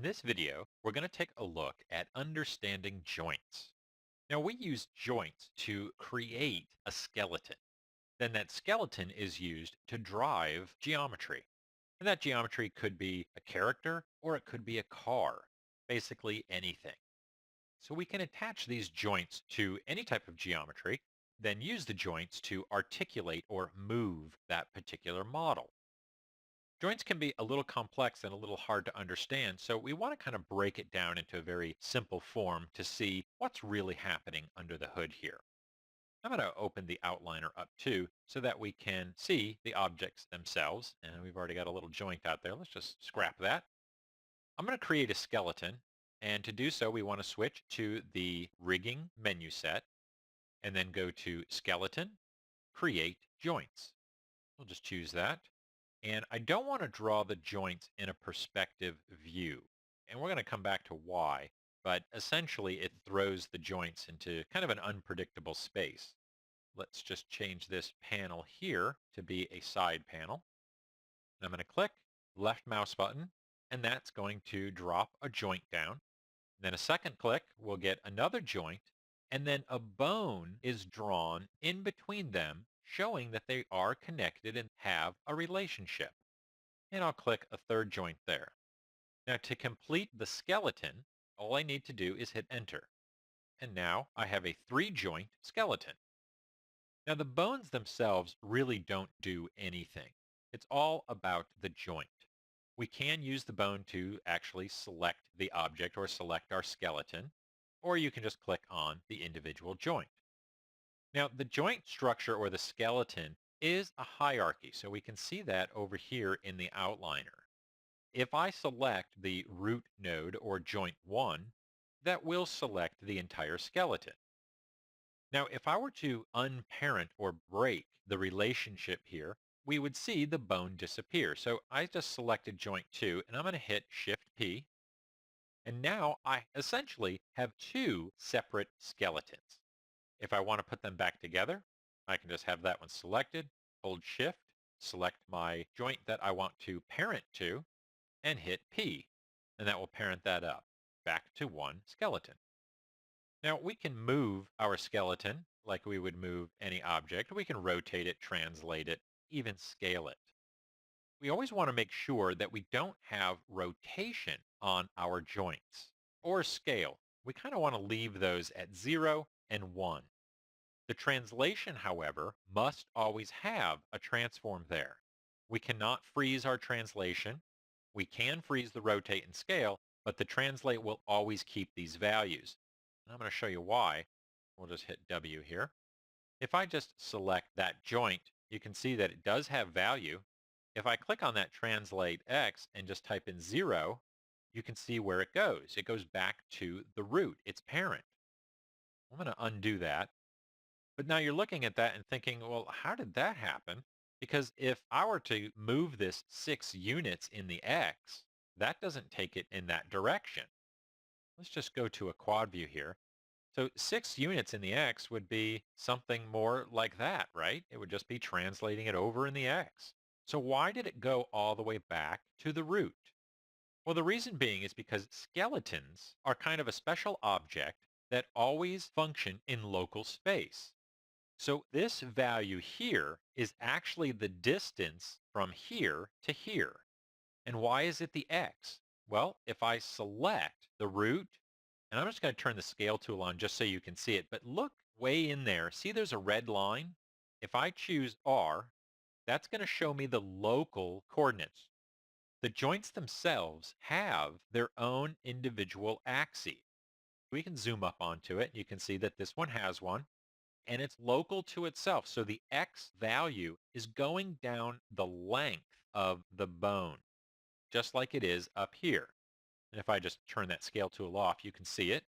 this video, we're going to take a look at understanding joints. Now, we use joints to create a skeleton. Then that skeleton is used to drive geometry. And that geometry could be a character or it could be a car, basically anything. So we can attach these joints to any type of geometry, then use the joints to articulate or move that particular model. Joints can be a little complex and a little hard to understand, so we want to kind of break it down into a very simple form to see what's really happening under the hood here. I'm going to open the outliner up too so that we can see the objects themselves. And we've already got a little joint out there. Let's just scrap that. I'm going to create a skeleton. And to do so, we want to switch to the rigging menu set and then go to skeleton, create joints. We'll just choose that. And I don't want to draw the joints in a perspective view. And we're going to come back to why, but essentially it throws the joints into kind of an unpredictable space. Let's just change this panel here to be a side panel. I'm going to click left mouse button, and that's going to drop a joint down. Then a second click will get another joint, and then a bone is drawn in between them, showing that they are connected and have a relationship. And I'll click a third joint there. Now to complete the skeleton, all I need to do is hit enter. And now I have a 3-joint skeleton. Now the bones themselves really don't do anything. It's all about the joint. We can use the bone to actually select the object or select our skeleton, or you can just click on the individual joint. Now the joint structure or the skeleton is a hierarchy, so we can see that over here in the outliner. If I select the root node or joint 1, that will select the entire skeleton. Now, if I were to unparent or break the relationship here, we would see the bone disappear. So I just selected joint 2, and I'm going to hit Shift P. And now I essentially have 2 separate skeletons. If I want to put them back together, I can just have that one selected, hold Shift, select my joint that I want to parent to, and hit P. And that will parent that up back to 1 skeleton. Now we can move our skeleton like we would move any object. We can rotate it, translate it, even scale it. We always want to make sure that we don't have rotation on our joints or scale. We kind of want to leave those at 0 and 1. The translation, however, must always have a transform there. We cannot freeze our translation. We can freeze the rotate and scale, but the translate will always keep these values. And I'm going to show you why. We'll just hit W here. If I just select that joint, you can see that it does have value. If I click on that translate X and just type in 0, you can see where it goes. It goes back to the root, its parent. I'm going to undo that. But now you're looking at that and thinking, well, how did that happen? Because if I were to move this 6 units in the X, that doesn't take it in that direction. Let's just go to a quad view here. So 6 units in the X would be something more like that, right? It would just be translating it over in the X. So why did it go all the way back to the root? Well, the reason being is because skeletons are kind of a special object that always function in local space. So this value here is actually the distance from here to here. And why is it the X? Well, if I select the root, and I'm just going to turn the scale tool on just so you can see it, but look way in there. See there's a red line? If I choose R, that's going to show me the local coordinates. The joints themselves have their own individual axes. We can zoom up onto it. You can see that this one has one, and it's local to itself. So the X value is going down the length of the bone, just like it is up here. And if I just turn that scale tool off, you can see it.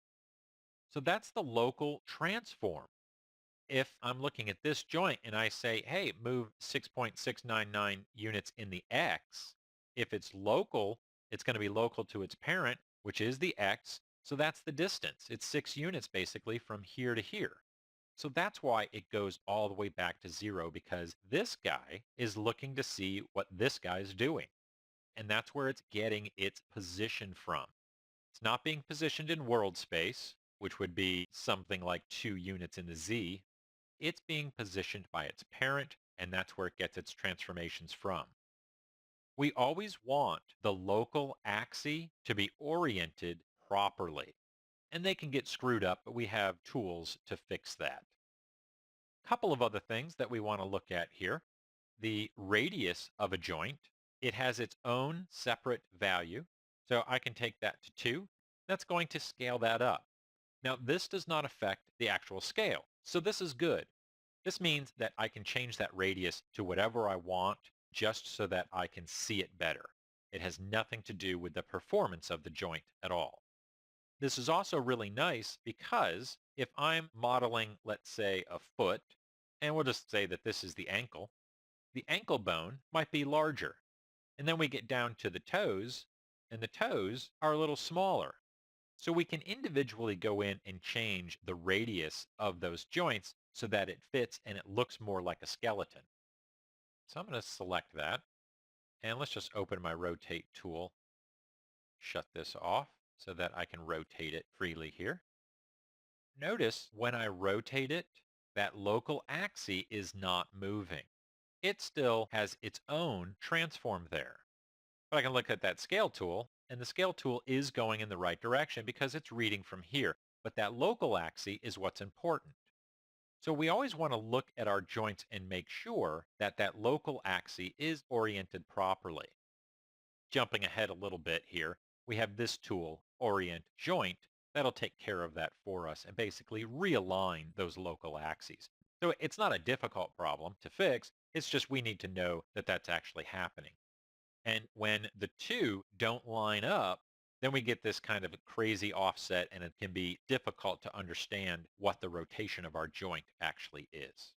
So that's the local transform. If I'm looking at this joint and I say, hey, move 6.699 units in the X, if it's local, it's going to be local to its parent, which is the X. So that's the distance. It's 6 units basically from here to here. So that's why it goes all the way back to 0, because this guy is looking to see what this guy is doing. And that's where it's getting its position from. It's not being positioned in world space, which would be something like 2 units in the Z. It's being positioned by its parent, and that's where it gets its transformations from. We always want the local axes to be oriented properly, and they can get screwed up, but we have tools to fix that. Couple of other things that we want to look at here. The radius of a joint, it has its own separate value. So I can take that to 2. That's going to scale that up. Now, this does not affect the actual scale. So this is good. This means that I can change that radius to whatever I want just so that I can see it better. It has nothing to do with the performance of the joint at all. This is also really nice because if I'm modeling, let's say, a foot, and we'll just say that this is the ankle bone might be larger. And then we get down to the toes, and the toes are a little smaller. So we can individually go in and change the radius of those joints so that it fits and it looks more like a skeleton. So I'm going to select that, and let's just open my rotate tool, shut this off so that I can rotate it freely here. Notice when I rotate it, that local axis is not moving. It still has its own transform there. But I can look at that scale tool, and the scale tool is going in the right direction because it's reading from here. But that local axis is what's important. So we always want to look at our joints and make sure that that local axis is oriented properly. Jumping ahead a little bit here, we have this tool, Orient Joint, that'll take care of that for us and basically realign those local axes. So it's not a difficult problem to fix. It's just we need to know that that's actually happening. And when the two don't line up, then we get this kind of a crazy offset, and it can be difficult to understand what the rotation of our joint actually is.